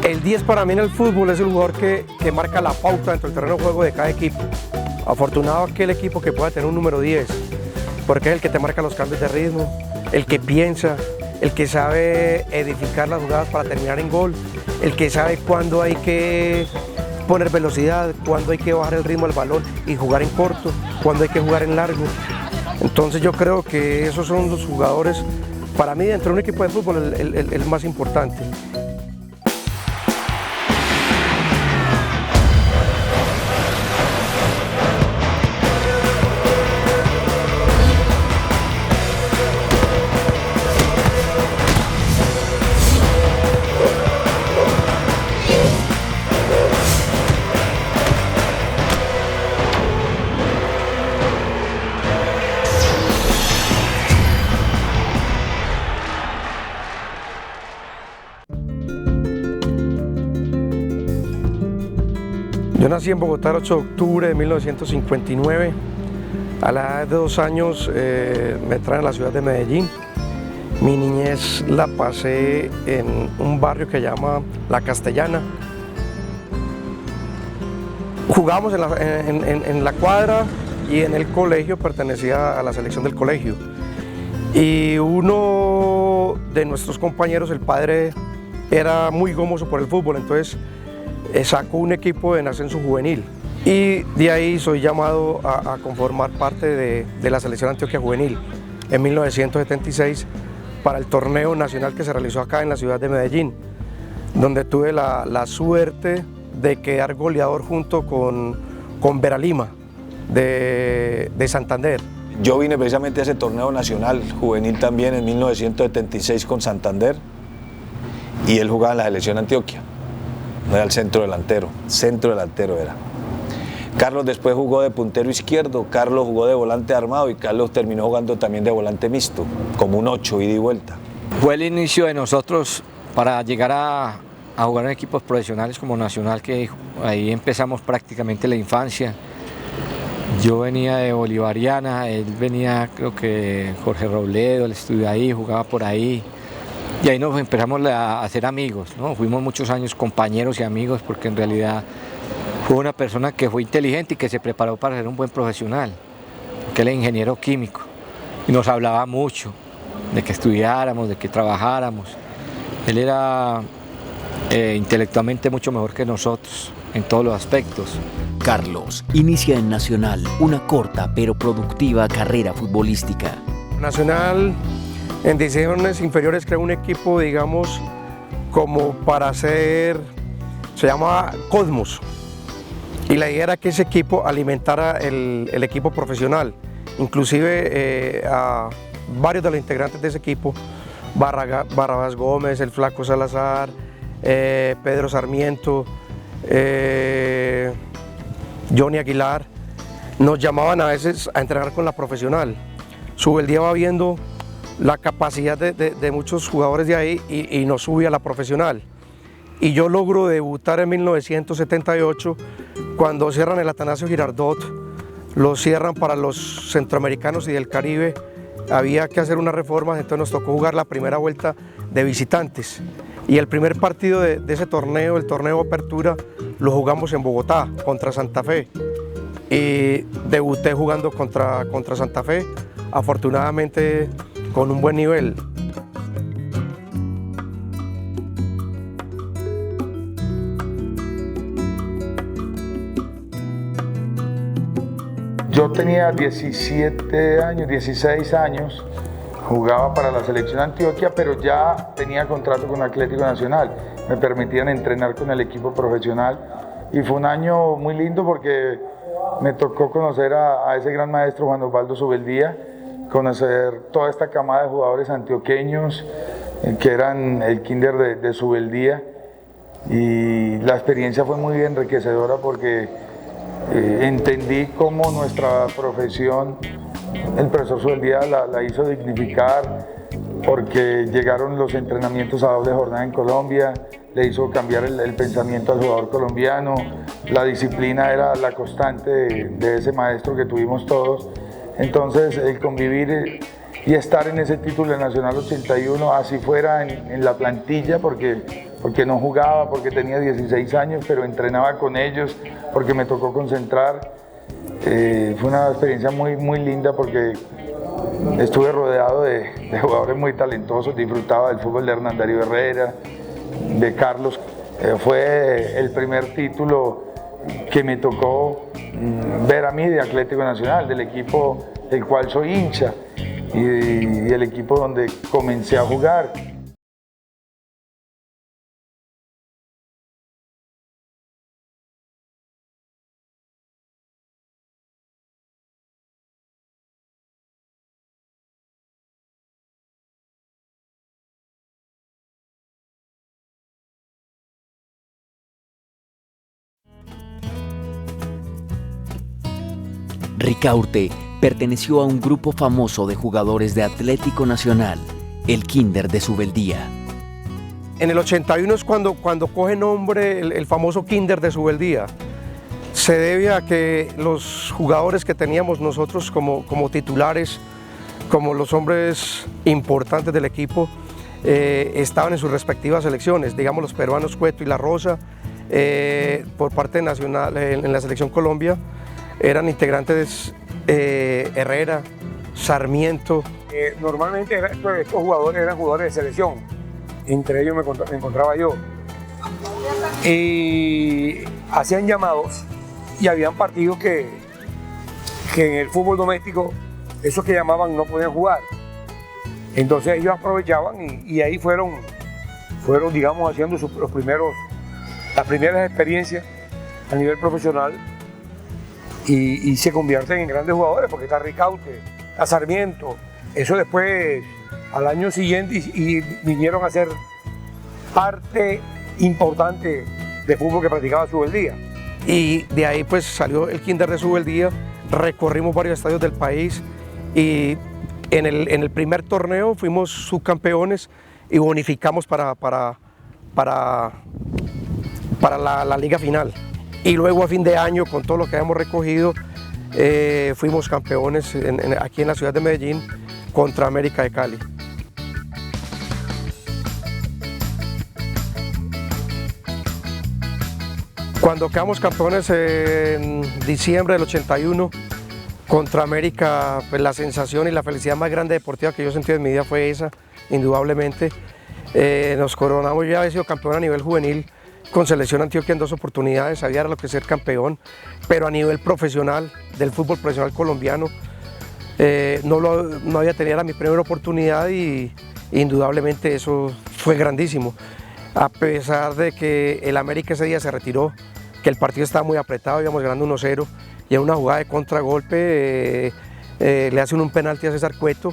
El 10 para mí en el fútbol es el jugador que marca la pauta dentro del terreno de juego de cada equipo. Afortunado aquel equipo que pueda tener un número 10, porque es el que te marca los cambios de ritmo, el que piensa, el que sabe edificar las jugadas para terminar en gol, el que sabe cuándo hay que poner velocidad, cuándo hay que bajar el ritmo del balón y jugar en corto, cuándo hay que jugar en largo. Entonces yo creo que esos son los jugadores, para mí dentro de un equipo de fútbol, el más importante. Yo nací en Bogotá el 8 de octubre de 1959. A la edad de 2 años me traen a la ciudad de Medellín. Mi niñez la pasé en un barrio que se llama La Castellana. Jugábamos en la cuadra y en el colegio, pertenecía a la selección del colegio. Y uno de nuestros compañeros, el padre, era muy gomoso por el fútbol, entonces sacó un equipo en ascenso juvenil y de ahí soy llamado a conformar parte de la selección Antioquia Juvenil en 1976 para el torneo nacional que se realizó acá en la ciudad de Medellín, donde tuve la suerte de quedar goleador junto con Veralima de Santander. Yo vine precisamente a ese torneo nacional juvenil también en 1976 con Santander y él jugaba en la selección Antioquia. No era el centro delantero era. Carlos después jugó de puntero izquierdo, Carlos jugó de volante armado y Carlos terminó jugando también de volante mixto, como un 8, ida y vuelta. Fue el inicio de nosotros para llegar a jugar en equipos profesionales como Nacional, que ahí empezamos prácticamente la infancia. Yo venía de Bolivariana, él venía, creo que Jorge Robledo, él estudió ahí, jugaba por ahí. Y ahí nos empezamos a hacer amigos, ¿no? Fuimos muchos años compañeros y amigos porque en realidad fue una persona que fue inteligente y que se preparó para ser un buen profesional, porque él es ingeniero químico y nos hablaba mucho de que estudiáramos, de que trabajáramos. Él era intelectualmente mucho mejor que nosotros en todos los aspectos. Carlos inicia en Nacional una corta pero productiva carrera futbolística. Nacional en divisiones inferiores creó un equipo, digamos, como para hacer, se llama Cosmos. Y la idea era que ese equipo alimentara el equipo profesional. Inclusive a varios de los integrantes de ese equipo, Barrabás Gómez, el Flaco Salazar, Pedro Sarmiento, Johnny Aguilar, nos llamaban a veces a entrenar con la profesional. Subeldía va viendo la capacidad de muchos jugadores de ahí y nos sube a la profesional. Y yo logro debutar en 1978 cuando cierran el Atanasio Girardot, lo cierran para los centroamericanos y del Caribe. Había que hacer unas reformas, entonces nos tocó jugar la primera vuelta de visitantes. Y el primer partido de ese torneo, el torneo de apertura, lo jugamos en Bogotá contra Santa Fe. Y debuté jugando contra Santa Fe, afortunadamente con un buen nivel. Yo tenía 17 años, 16 años, jugaba para la selección Antioquia, pero ya tenía contrato con Atlético Nacional. Me permitían entrenar con el equipo profesional y fue un año muy lindo porque me tocó conocer a ese gran maestro Juan Osvaldo Subeldía, conocer toda esta camada de jugadores antioqueños que eran el kinder de Subeldía, y la experiencia fue muy enriquecedora porque entendí cómo nuestra profesión, el profesor Subeldía la hizo dignificar, porque llegaron los entrenamientos a doble jornada en Colombia, le hizo cambiar el pensamiento al jugador colombiano, la disciplina era la constante de ese maestro que tuvimos todos. Entonces el convivir y estar en ese título de Nacional 81, así fuera en la plantilla, porque no jugaba, porque tenía 16 años, pero entrenaba con ellos, porque me tocó concentrar. Fue una experiencia muy, muy linda porque estuve rodeado de jugadores muy talentosos, disfrutaba del fútbol de Hernán Darío Herrera, de Carlos. Fue el primer título que me tocó ver a mí de Atlético Nacional, del equipo del cual soy hincha y el equipo donde comencé a jugar. Ricaurte perteneció a un grupo famoso de jugadores de Atlético Nacional, el Kinder de Subeldía. En el 81 es cuando coge nombre el famoso Kinder de Subeldía. Se debe a que los jugadores que teníamos nosotros como titulares, como los hombres importantes del equipo, estaban en sus respectivas selecciones. Digamos, los peruanos Cueto y La Rosa, por parte nacional en la selección Colombia, eran integrantes Herrera, Sarmiento. Normalmente estos jugadores eran jugadores de selección, entre ellos me encontraba yo. Y hacían llamados y habían partidos que en el fútbol doméstico, esos que llamaban no podían jugar. Entonces ellos aprovechaban y ahí fueron digamos, haciendo las primeras experiencias a nivel profesional. Y se convierten en grandes jugadores, porque está Ricaurte, está Sarmiento. Eso después, al año siguiente, y vinieron a ser parte importante del fútbol que practicaba Subeldía. Y de ahí pues salió el Kinder de Subeldía, recorrimos varios estadios del país y en el primer torneo fuimos subcampeones y bonificamos para la liga final. Y luego a fin de año, con todo lo que habíamos recogido, fuimos campeones aquí en la ciudad de Medellín contra América de Cali. Cuando quedamos campeones en diciembre del 81 contra América, pues la sensación y la felicidad más grande deportiva que yo sentí en mi vida fue esa, indudablemente. Nos coronamos, yo ya había sido campeón a nivel juvenil con Selección Antioquia en 2 oportunidades, sabía lo que es ser campeón, pero a nivel profesional, del fútbol profesional colombiano, no había tenido, era mi primera oportunidad y indudablemente eso fue grandísimo. A pesar de que el América ese día se retiró, que el partido estaba muy apretado, íbamos ganando 1-0, y en una jugada de contragolpe le hacen un penalti a César Cueto,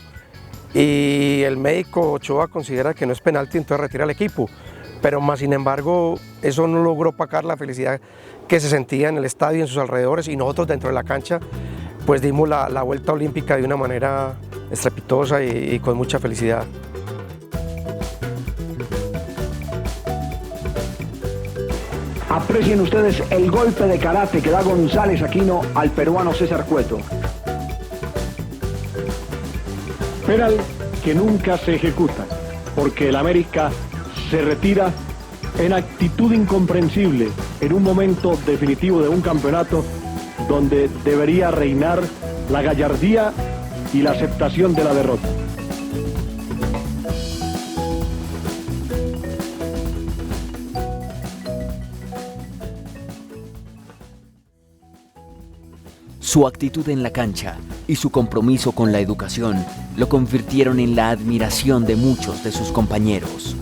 y el médico Ochoa considera que no es penalti, entonces retira al equipo. Pero más sin embargo, eso no logró opacar la felicidad que se sentía en el estadio y en sus alrededores, y nosotros dentro de la cancha pues dimos la vuelta olímpica de una manera estrepitosa y con mucha felicidad. Aprecien ustedes el golpe de karate que da González Aquino al peruano César Cueto. Penal que nunca se ejecuta, porque el América se retira en actitud incomprensible, en un momento definitivo de un campeonato donde debería reinar la gallardía y la aceptación de la derrota. Su actitud en la cancha y su compromiso con la educación lo convirtieron en la admiración de muchos de sus compañeros.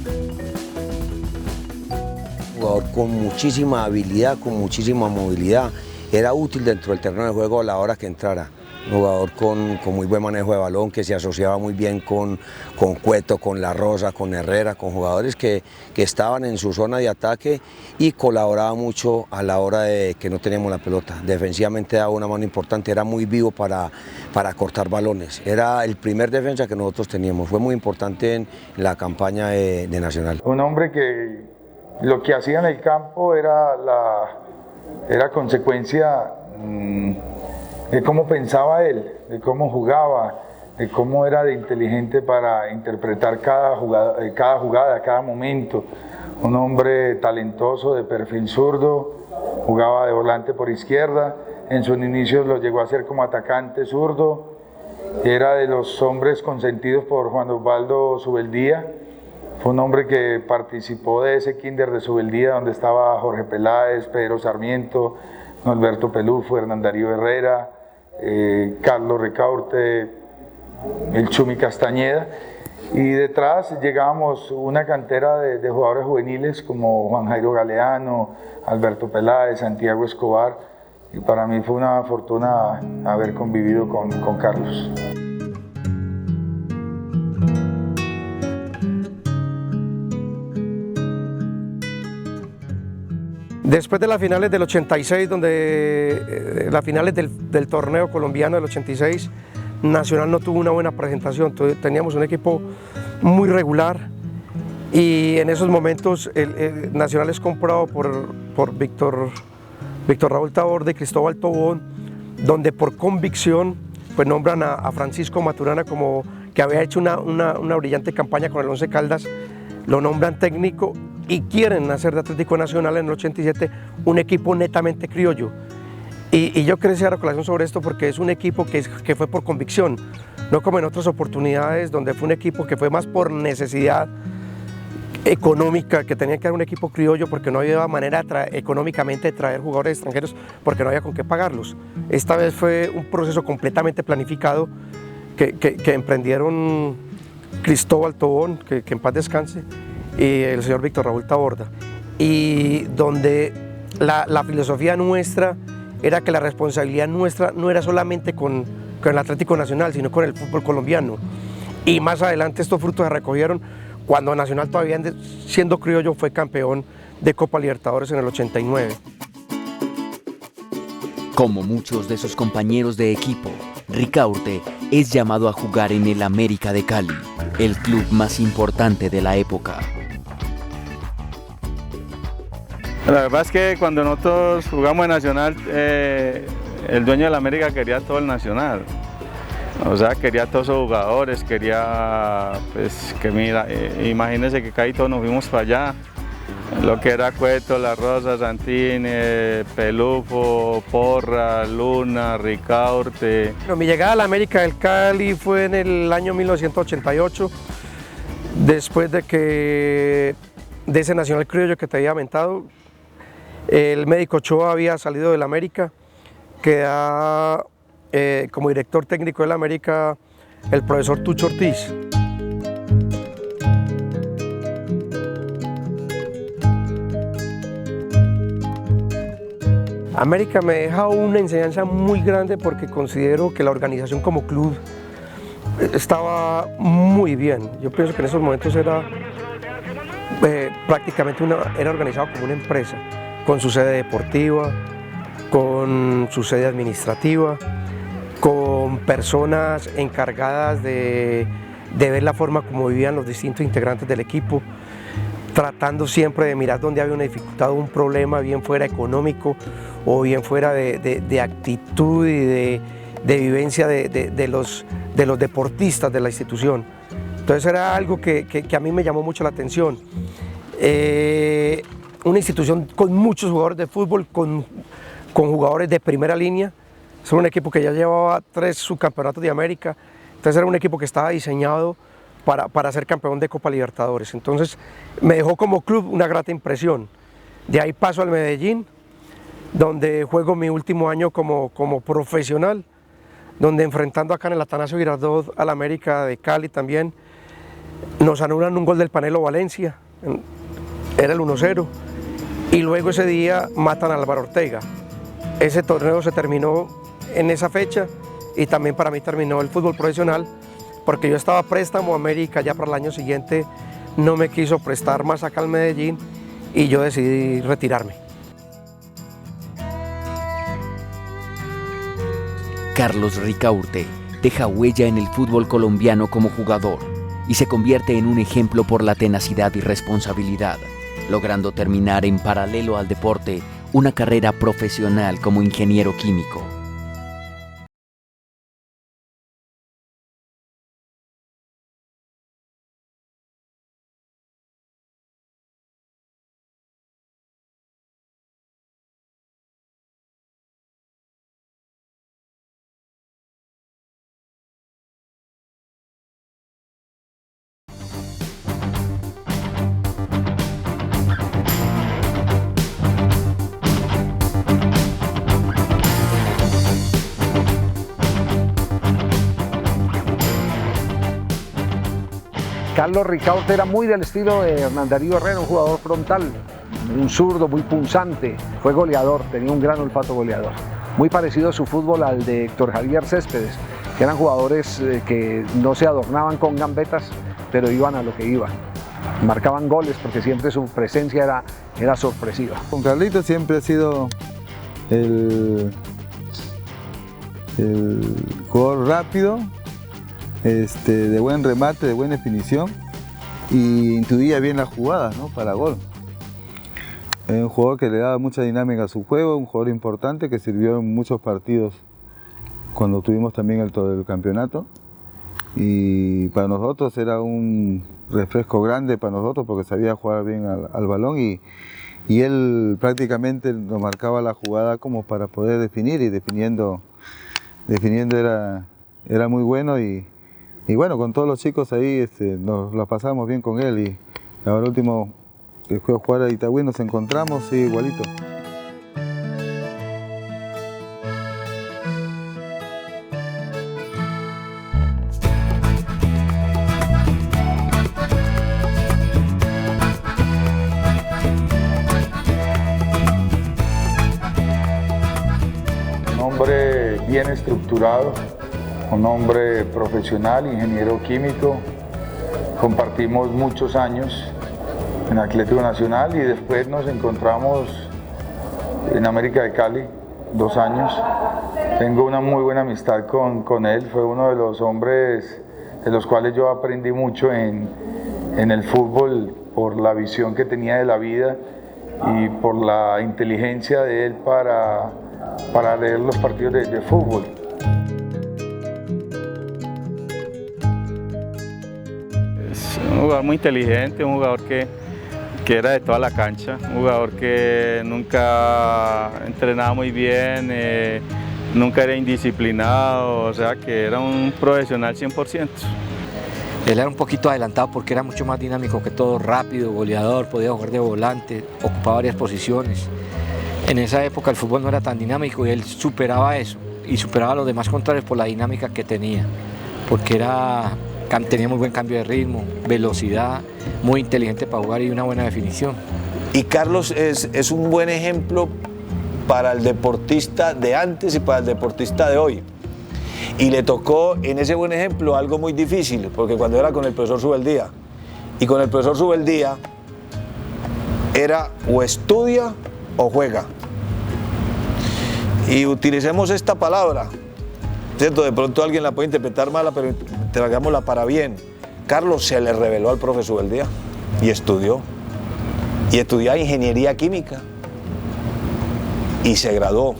Jugador con muchísima habilidad, con muchísima movilidad, era útil dentro del terreno de juego a la hora que entrara. Un jugador con muy buen manejo de balón, que se asociaba muy bien con Cueto, con La Rosa, con Herrera, con jugadores que estaban en su zona de ataque y colaboraba mucho a la hora de que no teníamos la pelota. Defensivamente daba una mano importante, era muy vivo para cortar balones. Era el primer defensa que nosotros teníamos, fue muy importante en la campaña de Nacional. Un hombre que lo que hacía en el campo era consecuencia de cómo pensaba él, de cómo jugaba, de cómo era de inteligente para interpretar cada jugada, cada momento. Un hombre talentoso, de perfil zurdo, jugaba de volante por izquierda, en sus inicios lo llegó a hacer como atacante zurdo, era de los hombres consentidos por Juan Osvaldo Subeldía. Fue un hombre que participó de ese kinder de Subeldía, donde estaba Jorge Peláez, Pedro Sarmiento, Norberto Pelufo, Hernán Darío Herrera, Carlos Ricaurte, el Chumi Castañeda. Y detrás llegábamos una cantera de jugadores juveniles como Juan Jairo Galeano, Alberto Peláez, Santiago Escobar. Y para mí fue una fortuna haber convivido con Carlos. Después de las finales del 86, las finales del torneo colombiano del 86, Nacional no tuvo una buena presentación. Teníamos un equipo muy regular y en esos momentos el Nacional es comprado por Víctor Raúl Taborda y Cristóbal Tobón, donde por convicción pues nombran a Francisco Maturana, como que había hecho una brillante campaña con el Once Caldas, lo nombran técnico y quieren hacer de Atlético Nacional en el 87 un equipo netamente criollo. Y yo quería hacer colación sobre esto porque es un equipo que fue por convicción, no como en otras oportunidades donde fue un equipo que fue más por necesidad económica, que tenía que dar un equipo criollo porque no había manera económicamente de traer jugadores extranjeros porque no había con qué pagarlos. Esta vez fue un proceso completamente planificado que emprendieron Cristóbal Tobón, que en paz descanse, y el señor Víctor Raúl Taborda, y donde la filosofía nuestra era que la responsabilidad nuestra no era solamente con el Atlético Nacional, sino con el fútbol colombiano. Y más adelante estos frutos se recogieron cuando Nacional, todavía siendo criollo, fue campeón de Copa Libertadores en el 89. Como muchos de sus compañeros de equipo, Ricaurte es llamado a jugar en el América de Cali, el club más importante de la época. La verdad es que cuando nosotros jugamos en Nacional, el dueño de la América quería todo el Nacional. O sea, quería todos esos jugadores, quería, pues, que mira, imagínense que casi todos nos fuimos para allá. Lo que era Cueto, La Rosa, Santini, Pelufo, Porra, Luna, Ricaurte. Bueno, mi llegada a la América del Cali fue en el año 1988, después de ese Nacional criollo que te había mentado. El médico Ochoa había salido del América, queda como director técnico del América el profesor Tucho Ortiz. América me deja una enseñanza muy grande porque considero que la organización como club estaba muy bien. Yo pienso que en esos momentos era prácticamente era organizado como una empresa, con su sede deportiva, con su sede administrativa, con personas encargadas de ver la forma como vivían los distintos integrantes del equipo, tratando siempre de mirar dónde había una dificultad o un problema, bien fuera económico o bien fuera de actitud y de vivencia de los deportistas de la institución. Entonces era algo que a mí me llamó mucho la atención. Una institución con muchos jugadores de fútbol, con jugadores de primera línea. Es un equipo que ya llevaba 3 subcampeonatos de América, entonces era un equipo que estaba diseñado para ser campeón de Copa Libertadores. Entonces me dejó como club una grata impresión. De ahí paso al Medellín, donde juego mi último año como profesional, donde enfrentando acá en el Atanasio Girardot al América de Cali también, nos anulan un gol del Panelo Valencia, era el 1-0, y luego ese día matan a Álvaro Ortega. Ese torneo se terminó en esa fecha y también para mí terminó el fútbol profesional, porque yo estaba a préstamo a América, ya para el año siguiente no me quiso prestar más acá al Medellín y yo decidí retirarme. Carlos Ricaurte deja huella en el fútbol colombiano como jugador y se convierte en un ejemplo por la tenacidad y responsabilidad, logrando terminar en paralelo al deporte una carrera profesional como ingeniero químico. Carlos Ricaurte era muy del estilo de Hernán Darío Herrera, un jugador frontal, un zurdo muy punzante, fue goleador, tenía un gran olfato goleador. Muy parecido a su fútbol al de Héctor Javier Céspedes, que eran jugadores que no se adornaban con gambetas, pero iban a lo que iban. Marcaban goles porque siempre su presencia era sorpresiva. Con Carlitos siempre ha sido el jugador rápido, de buen remate, de buena definición, y intuía bien las jugadas, ¿no?, para gol. Es un jugador que le daba mucha dinámica a su juego, un jugador importante que sirvió en muchos partidos cuando tuvimos también el campeonato, y para nosotros era un refresco grande para nosotros porque sabía jugar bien al balón, y él prácticamente nos marcaba la jugada como para poder definir, y definiendo era muy bueno, y bueno, con todos los chicos ahí nos la pasamos bien con él, y ahora último que fue a jugar a Itagüí nos encontramos, sí, igualito. Un hombre bien estructurado, un hombre profesional, ingeniero químico. Compartimos muchos años en Atlético Nacional y después nos encontramos en América de Cali, 2 años. Tengo una muy buena amistad con él, fue uno de los hombres de los cuales yo aprendí mucho en el fútbol por la visión que tenía de la vida y por la inteligencia de él para leer los partidos de fútbol. Es un jugador muy inteligente, un jugador que era de toda la cancha, un jugador que nunca entrenaba muy bien, nunca era indisciplinado, o sea que era un profesional 100%. Él era un poquito adelantado porque era mucho más dinámico que todo, rápido, goleador, podía jugar de volante, ocupaba varias posiciones. En esa época el fútbol no era tan dinámico y él superaba eso y superaba a los demás contrarios por la dinámica que tenía, porque tenía muy buen cambio de ritmo, velocidad, muy inteligente para jugar y una buena definición. Y Carlos es un buen ejemplo para el deportista de antes y para el deportista de hoy. Y le tocó en ese buen ejemplo algo muy difícil, porque cuando era con el profesor Subeldía, y con el profesor Subeldía era o estudia o juega. Y utilicemos esta palabra, ¿cierto? De pronto alguien la puede interpretar mala, pero tragámosla para bien. Carlos se le reveló al profe Subeldía y estudió ingeniería química y se graduó.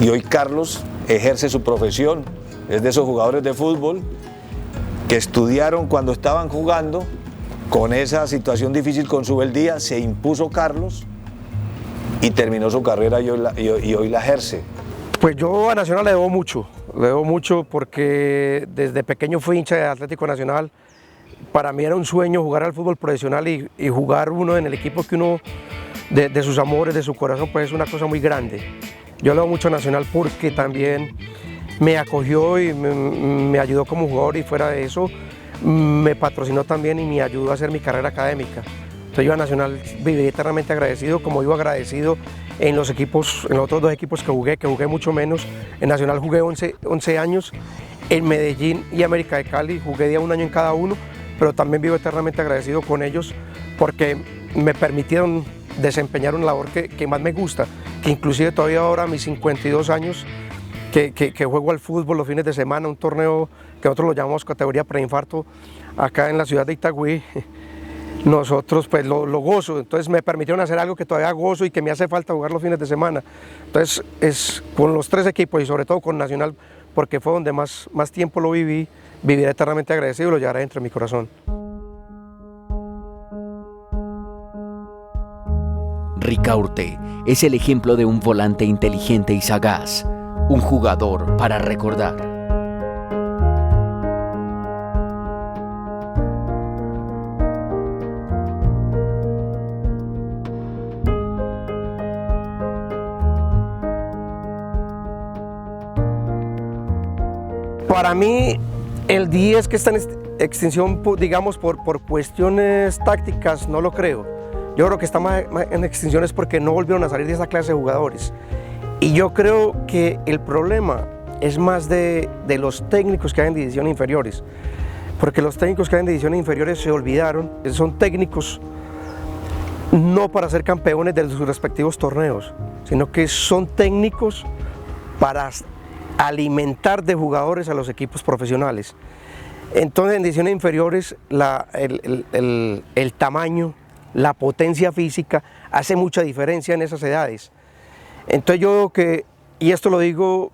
Y hoy Carlos ejerce su profesión, es de esos jugadores de fútbol que estudiaron cuando estaban jugando, con esa situación difícil con Subeldía, se impuso Carlos y terminó su carrera y hoy la ejerce. Pues yo a Nacional le debo mucho porque desde pequeño fui hincha de Atlético Nacional. Para mí era un sueño jugar al fútbol profesional y jugar uno en el equipo que uno, de sus amores, de su corazón, pues es una cosa muy grande. Yo le debo mucho a Nacional porque también me acogió y me ayudó como jugador, y fuera de eso me patrocinó también y me ayudó a hacer mi carrera académica. Entonces yo a Nacional viví eternamente agradecido, como vivo agradecido en los otros 2 equipos que jugué mucho menos. En Nacional jugué 11 años, en Medellín y América de Cali jugué 1 año en cada uno, pero también vivo eternamente agradecido con ellos porque me permitieron desempeñar una labor que más me gusta, que inclusive todavía ahora a mis 52 años que juego al fútbol los fines de semana, un torneo que nosotros lo llamamos categoría preinfarto acá en la ciudad de Itagüí. Nosotros pues lo gozo, entonces me permitieron hacer algo que todavía gozo y que me hace falta jugar los fines de semana. Entonces es con los 3 equipos y sobre todo con Nacional, porque fue donde más tiempo lo viví, viviré eternamente agradecido y lo llevaré dentro de mi corazón. Ricaurte es el ejemplo de un volante inteligente y sagaz, un jugador para recordar. Para mí, el 10 que está extinción, digamos, por cuestiones tácticas, no lo creo. Yo creo que está más en extinción es porque no volvieron a salir de esa clase de jugadores. Y yo creo que el problema es más de los técnicos que hay en divisiones inferiores. Porque los técnicos que hay en divisiones inferiores se olvidaron, son técnicos no para ser campeones de sus respectivos torneos, sino que son técnicos para alimentar de jugadores a los equipos profesionales. Entonces en divisiones inferiores el tamaño, la potencia física hace mucha diferencia en esas edades. Entonces yo veo que, y esto lo digo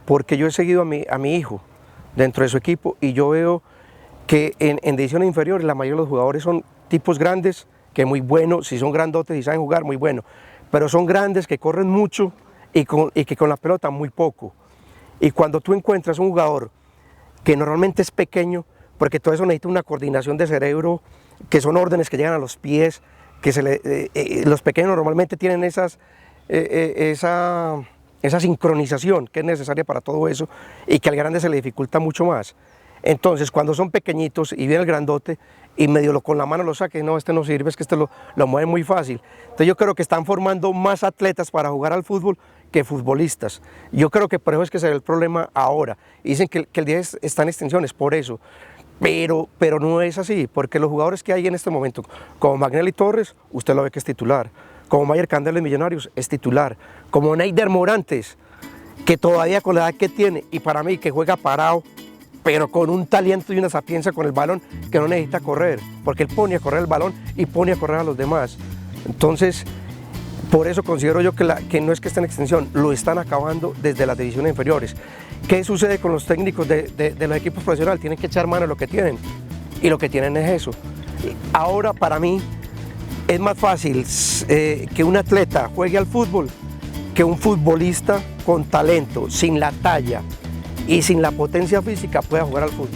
porque yo he seguido a mi hijo dentro de su equipo, y yo veo que en divisiones inferiores la mayoría de los jugadores son tipos grandes, que muy buenos, si son grandotes y saben jugar, muy bueno, pero son grandes que corren mucho y que con la pelota muy poco. Y cuando tú encuentras un jugador que normalmente es pequeño, porque todo eso necesita una coordinación de cerebro, que son órdenes que llegan a los pies, que los pequeños normalmente tienen esa sincronización que es necesaria para todo eso, y que al grande se le dificulta mucho más. Entonces cuando son pequeñitos y viene el grandote y medio con la mano lo saque, no, este no sirve, es que este lo mueve muy fácil. Entonces yo creo que están formando más atletas para jugar al fútbol que futbolistas. Yo creo que por eso es que se ve el problema ahora. Dicen que el 10 está en extensiones, por eso. Pero no es así, porque los jugadores que hay en este momento, como Magnelli Torres, usted lo ve que es titular, como Mayer Candelo de Millonarios es titular, como Neider Morantes, que todavía con la edad que tiene, y para mí que juega parado, pero con un talento y una sapiencia con el balón que no necesita correr, porque él pone a correr el balón y pone a correr a los demás. Entonces, por eso considero yo que no es que esté en extensión, lo están acabando desde las divisiones inferiores. ¿Qué sucede con los técnicos de los equipos profesionales? Tienen que echar mano a lo que tienen, y lo que tienen es eso. Ahora, para mí, es más fácil que un atleta juegue al fútbol que un futbolista con talento, sin la talla y sin la potencia física pueda jugar al fútbol.